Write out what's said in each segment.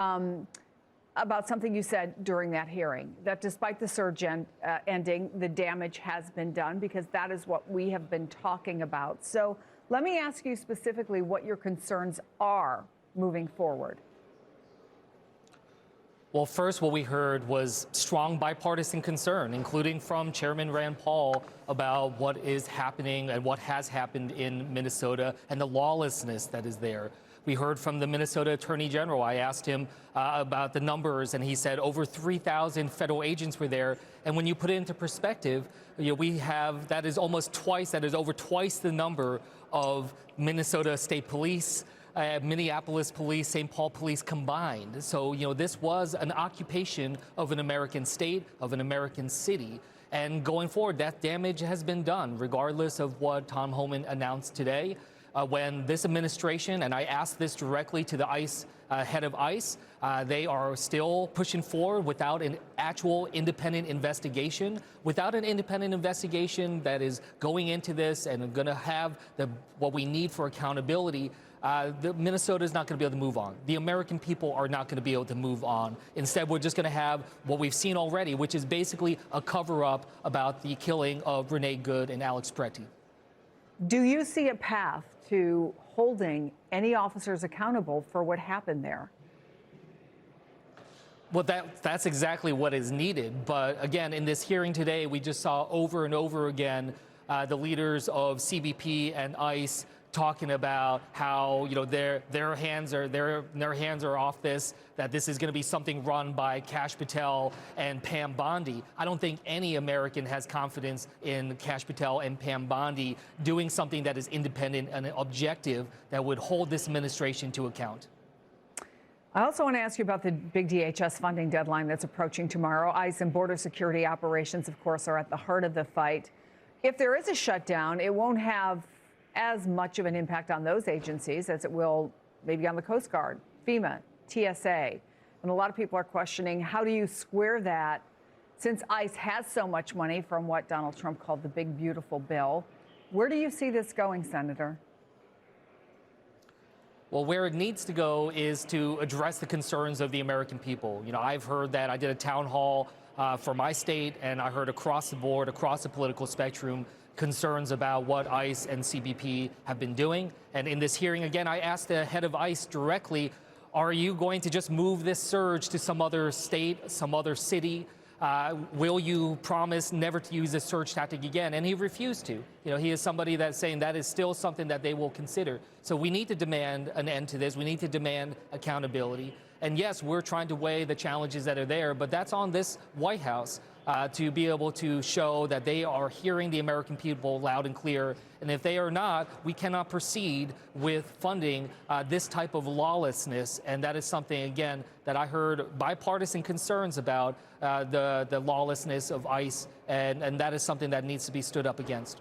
um, about something you said during that hearing, that despite the surge ending, the damage has been done, because that is what we have been talking about. So let me ask you specifically what your concerns are moving forward. Well, first, what we heard was strong bipartisan concern, including from Chairman Rand Paul, about what is happening and what has happened in Minnesota and the lawlessness that is there. We heard from the Minnesota Attorney General. I asked him about the numbers, and he said over 3,000 federal agents were there. And when you put it into perspective, we have, that is almost twice, that is over twice the number of Minnesota State Police, Minneapolis Police, St. Paul Police combined. So, this was an occupation of an American state, of an American city. And going forward, that damage has been done, regardless of what Tom Homan announced today. When this administration, and I asked this directly to the ICE, head of ICE, they are still pushing forward without an actual independent investigation, without an independent investigation that is going into this and going to have what we need for accountability. Minnesota is not going to be able to move on. The American people are not going to be able to move on. Instead, we're just going to have what we've seen already, which is basically a cover-up about the killing of Renee Good and Alex Pretty. Do you see a path to holding any officers accountable for what happened there? Well, that's exactly what is needed. But again, in this hearing today, we just saw over and over again the leaders of CBP and ICE talking about how their hands are off this, that this is going to be something run by Kash Patel and Pam Bondi. I don't think any American has confidence in Kash Patel and Pam Bondi doing something that is independent and objective that would hold this administration to account. I also want to ask you about the big DHS funding deadline that's approaching tomorrow. ICE and border security operations, of course, are at the heart of the fight. If there is a shutdown, it won't have as much of an impact on those agencies as it will maybe on the Coast Guard, FEMA, TSA. And a lot of people are questioning, how do you square that since ICE has so much money from what Donald Trump called the big, beautiful bill? Where do you see this going, Senator? Well, where it needs to go is to address the concerns of the American people. I've heard that. I did a town hall for my state, and I heard across the board, across the political spectrum, concerns about what ICE and CBP have been doing. And in this hearing, again, I asked the head of ICE directly, are you going to just move this surge to some other state, some other city? Will you promise never to use this surge tactic again? And he refused to. He is somebody that's saying that is still something that they will consider. So we need to demand an end to this. We need to demand accountability. And yes, we're trying to weigh the challenges that are there, but that's on this White House to be able to show that they are hearing the American people loud and clear. And if they are not, we cannot proceed with funding this type of lawlessness. And that is something, again, that I heard bipartisan concerns about the lawlessness of ICE. And that is something that needs to be stood up against.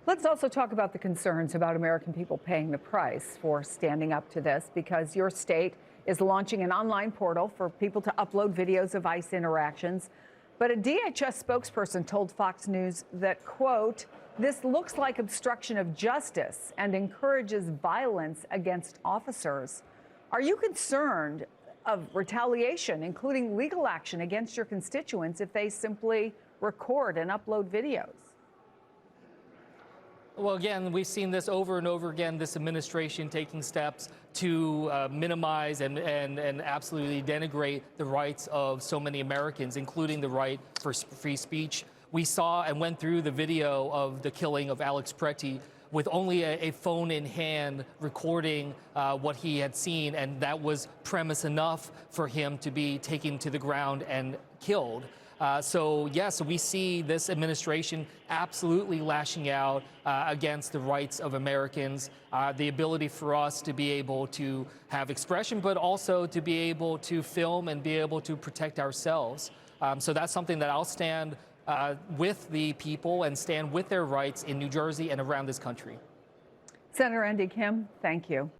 Let's also talk about the concerns about American people paying the price for standing up to this, because your state is launching an online portal for people to upload videos of ICE interactions. But a DHS spokesperson told Fox News that, quote, this looks like obstruction of justice and encourages violence against officers. Are you concerned of retaliation, including legal action against your constituents, if they simply record and upload videos? Well, again, we've seen this over and over again, this administration taking steps to minimize and absolutely denigrate the rights of so many Americans, including the right for free speech. We saw and went through the video of the killing of Alex Pretty with only a phone in hand recording what he had seen, and that was premise enough for him to be taken to the ground and killed. So yes, we see this administration absolutely lashing out against the rights of Americans, the ability for us to be able to have expression, but also to be able to film and be able to protect ourselves. So that's something that I'll stand with the people and stand with their rights in New Jersey and around this country. Senator Andy Kim, thank you.